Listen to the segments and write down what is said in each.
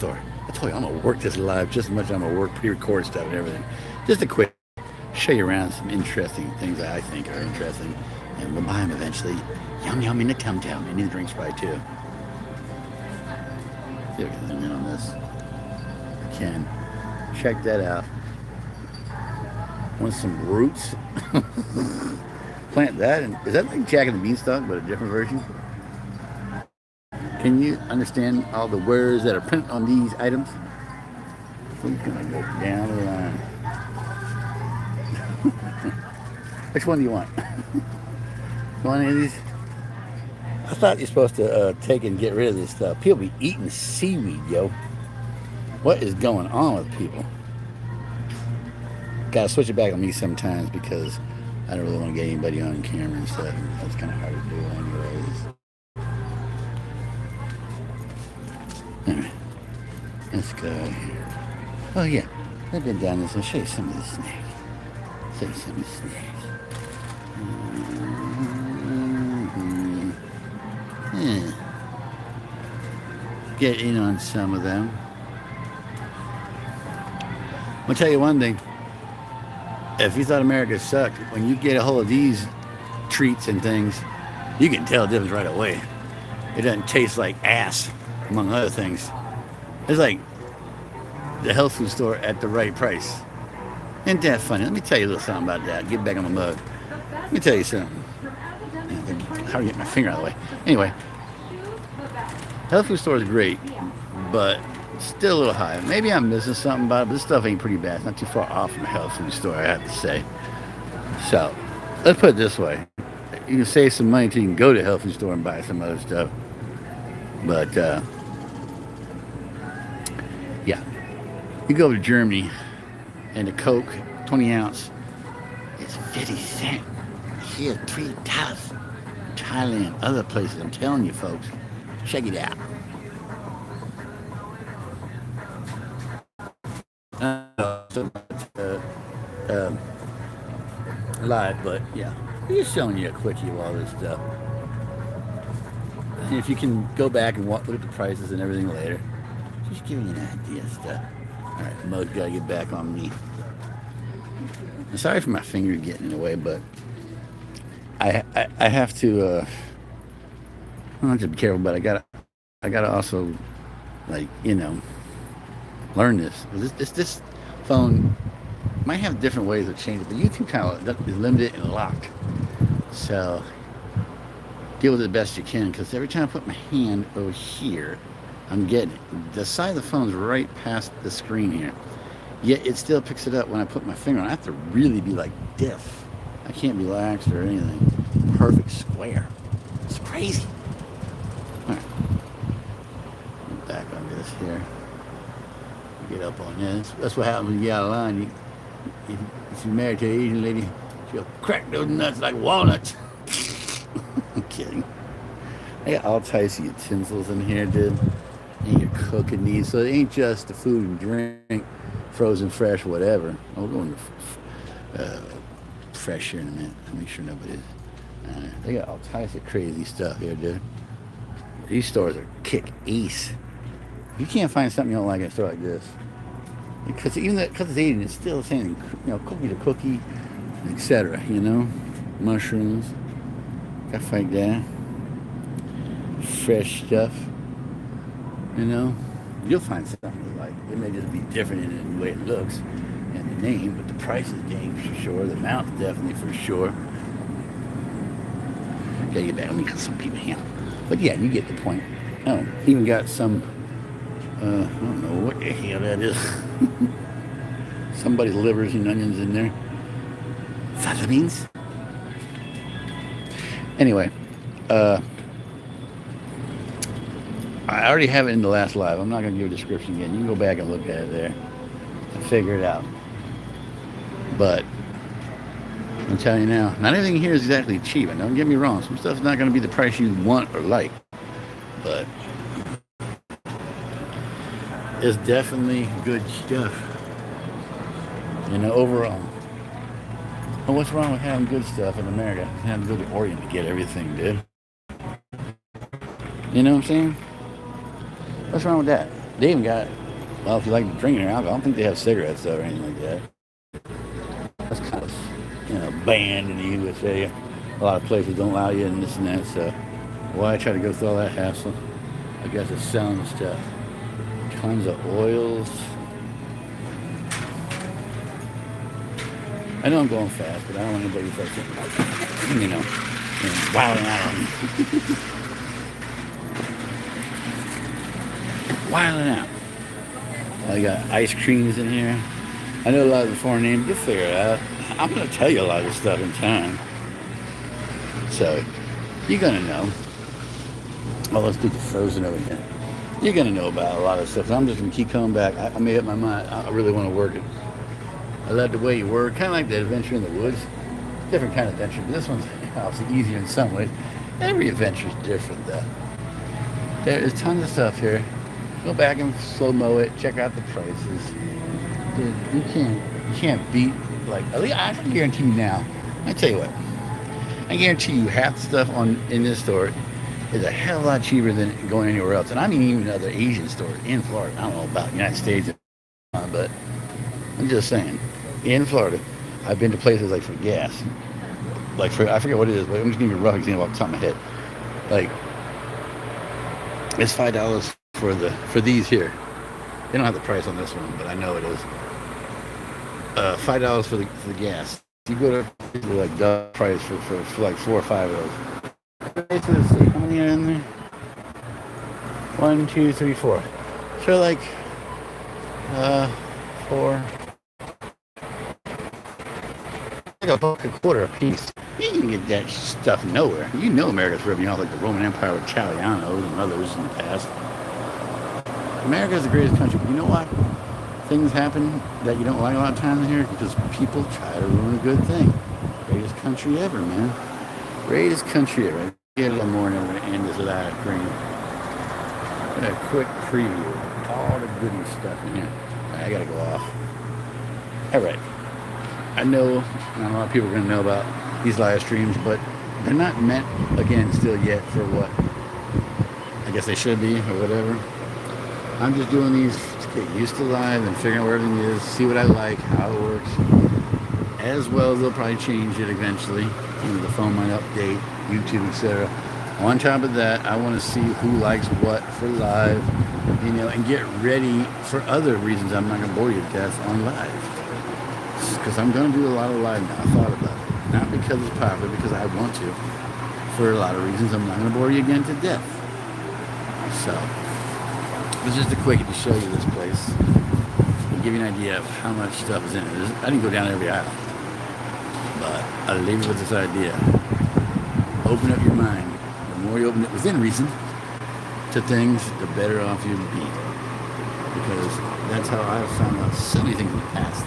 store. I told you I'm gonna work this live just as much as I'm gonna work pre-record stuff and everything. Just a quick show you around some interesting things that I think are interesting, and we'll buy them eventually. Yum yum in the tum tum, and in the drinks probably too. See if I can zoom in on this. I can. Check that out. Want some roots? Plant that, and is that like Jack and the Beanstalk, but a different version? Can you understand all the words that are printed on these items? We're gonna go down the line. Which one do you want? You want any of these? I thought you're supposed to take and get rid of this stuff. People be eating seaweed, yo. What is going on with people? Gotta switch it back on me sometimes because I don't really want to get anybody on camera and stuff. That's kind of hard to do anyways. Alright, let's go here. Oh yeah, I've been down this. I'll show you some of the snacks. Show you some of the snacks. Yeah. Get in on some of them. I'll tell you one thing. If you thought America sucked, when you get a hold of these treats and things, you can tell the difference right away. It doesn't taste like ass, among other things. It's like the health food store at the right price. Ain't that funny? Let me tell you a little something about that. Get back on the mug. Let me tell you something. How do I get my finger out of the way? Anyway, health food store is great, but still a little high. Maybe I'm missing something about it, but this stuff ain't pretty bad. It's not too far off from a health food store, I have to say. So, let's put it this way. You can save some money till you can go to a health food store and buy some other stuff. But, yeah. You go to Germany, and the Coke, 20 ounce, is 50 cents. Here, $3. Thailand, other places, I'm telling you folks. Check it out. Live, but yeah, just showing you a quickie of all this stuff. And if you can go back and look at the prices and everything later, just giving you an idea of stuff. All right, Mo's got to get back on me. I'm sorry for my finger getting in the way, but I have to. I have to be careful, but I gotta also, like, learn this. This phone might have different ways of changing, but YouTube channel is limited and locked. So deal with it the best you can, because every time I put my hand over here, I'm getting it. The side of the phone's right past the screen here, yet it still picks it up when I put my finger on. I have to really be like this. I can't be lax or anything. Perfect square. It's crazy. All right. Back on this here. Get up on this. That's what happens when you get out of line. If you're married to an Asian lady, she'll crack those nuts like walnuts. I'm kidding. I got all types of utensils in here, dude. And you're cooking these, so it ain't just the food and drink, frozen, fresh, whatever. I'll go into fresh here in a minute. Make sure nobody's. They got all types of crazy stuff here, dude. These stores are kick ace. You can't find something you don't like in a store like this. Because even because it's Asian, it's still the same, cookie to cookie, etc. Mushrooms, stuff like that. Fresh stuff. You'll find something you like. It may just be different in the way it looks and the name, but the price is dang for sure. The amount's definitely for sure. Gotta get back. Let me cut some people here. But yeah, you get the point. Oh, even got some. I don't know what the hell that is. Somebody's livers and onions in there. Fava beans. Anyway, I already have it in the last live. I'm not going to give a description again. You can go back and look at it there and figure it out. But I'm telling you now, not everything here is exactly cheap. And don't get me wrong, some stuff's not going to be the price you want or like. But it's definitely good stuff. Overall. Well, what's wrong with having good stuff in America? You have to go to Oregon to get everything, dude. You know what I'm saying? What's wrong with that? They even got, well, if you like drinking or alcohol, I don't think they have cigarettes though or anything like that. That's kind of, banned in the USA. A lot of places don't allow you and this and that, so why try to go through all that hassle? I guess it's selling stuff. Tons of oils. I know I'm going fast, but I don't want anybody to wilding out on me. Wilding out. I got ice creams in here. I know a lot of the foreign names. You'll figure it out. I'm going to tell you a lot of this stuff in time. So, you're going to know. Oh, let's do the frozen over here. You're going to know about a lot of stuff. I'm just going to keep coming back. I made up my mind. I really want to work it. I love the way you work. Kind of like the adventure in the woods. Different kind of adventure. But this one's obviously easier in some ways. Every adventure is different, though. There's tons of stuff here. Go back and slow-mo it. Check out the prices. Dude, you can't beat, like, at least I can guarantee you now. I tell you what. I guarantee you half the stuff in this store is a hell of a lot cheaper than going anywhere else. And I mean even other Asian stores in Florida. I don't know about the United States, but I'm just saying. In Florida, I've been to places like for gas. Like I forget what it is, but I'm just giving you a rough example off the top of my head. Like, it's $5 for these here. They don't have the price on this one, but I know it is. $5 for the gas. You go to like the price for like 4 or 5 of those. Let's see, how many are in there? 1, 2, 3, 4. So like 4. Like $1.25 a piece. You can get that stuff nowhere. You know America's ripping off like the Roman Empire with Italianos and others in the past. America is the greatest country, but you know what? Things happen that you don't like a lot of times here because people try to ruin a good thing. Greatest country ever, man. Greatest country ever. Get a little more and I'm going to end this without a cream. A quick preview of all the goody stuff in here. I got to go off. All right. I know not a lot of people are going to know about these live streams, but they're not meant, again, still yet for what I guess they should be or whatever. I'm just doing these to get used to live and figuring out where everything is, see what I like, how it works, as well as they'll probably change it eventually. The phone might update, YouTube, etc. On top of that, I want to see who likes what for live, and get ready for other reasons. I'm not going to bore you to death on live. Because I'm going to do a lot of live now. I thought about it. Not because it's popular, because I want to. For a lot of reasons, I'm not going to bore you again to death. So, it's just a quickie to show you this place. And give you an idea of how much stuff is in it. I didn't go down every aisle. But I'll leave you with this idea. Open up your mind. The more you open it within reason to things, the better off you'll be. Because that's how I've found out so many things in the past.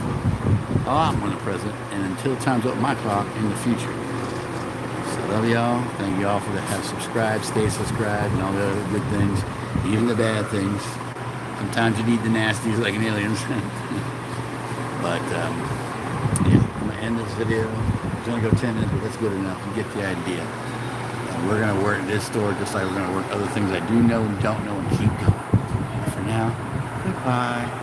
A lot more in the present, and until time's up my clock in the future. So love y'all. Thank y'all for have subscribed, stay subscribed, and all the other good things, even the bad things. Sometimes you need the nasties like an aliens. But yeah, I'm gonna end this video. It's gonna go 10 minutes, but that's good enough. You get the idea. And we're gonna work this store just like we're gonna work other things I do know and don't know and keep going. And for now, goodbye.